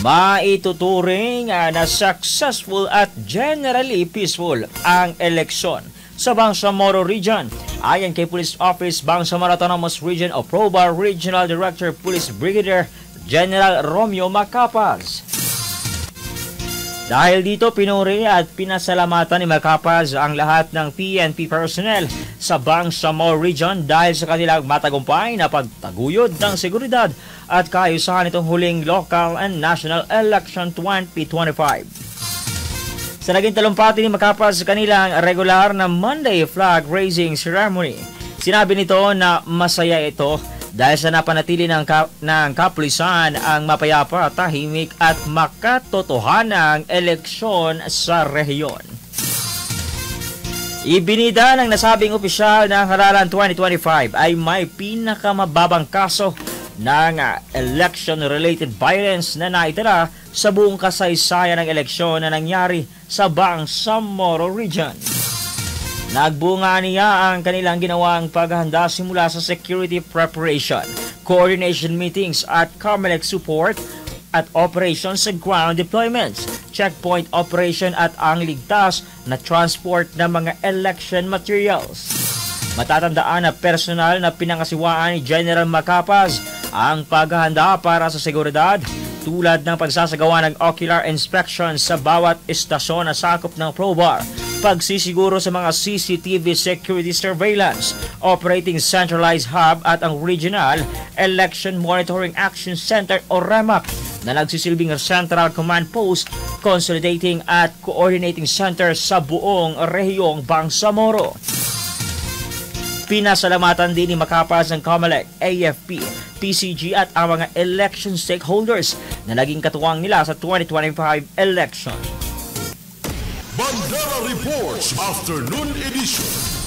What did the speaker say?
Maituturing na successful at generally peaceful ang eleksyon sa Bangsamoro Region. Ayon kay Police Office Bangsamoro Autonomous Region o PROBA Regional Director Police Brigadier General Romeo Macapaz. Dahil dito, pinuri at pinasalamatan ni Macapaz ang lahat ng PNP personnel sa Bangsamoro Region dahil sa kanilang matagumpay na pagtaguyod ng seguridad at kaayusan itong huling local and national election 2025. Sa naging talumpati ni Macapaz sa kanilang regular na Monday flag raising ceremony, sinabi nito na masaya ito dahil sa napanatili ng kapulisan ang mapayapa, tahimik at makatotohanang eleksyon sa rehiyon. Ibinida ng nasabing opisyal na ang halalan 2025 ay may pinakamababang kaso ng election-related violence na naitala sa buong kasaysayan ng eleksyon na nangyari sa Bangsamoro Region. Nagbunga niya ang kanilang ginawang paghahanda simula sa security preparation, coordination meetings at COMELEC support at operations sa ground deployments, checkpoint operation at ang ligtas na transport ng mga election materials. Matatandaan na personal na pinangasiwaan ni General Macapaz ang paghahanda para sa seguridad tulad ng pagsasagawa ng ocular inspection sa bawat istasyon na sakop ng PROBA, pagsisiguro sa mga CCTV security surveillance, operating centralized hub at ang Regional Election Monitoring Action Center o REMAC na nagsisilbing Central Command Post, consolidating at coordinating center sa buong rehiyong Bangsamoro. Pinasalamatan din ni Macapaz ng COMELEC, AFP, PCG at ang mga election stakeholders na naging katuwang nila sa 2025 election. Bandera Reports Afternoon Edition.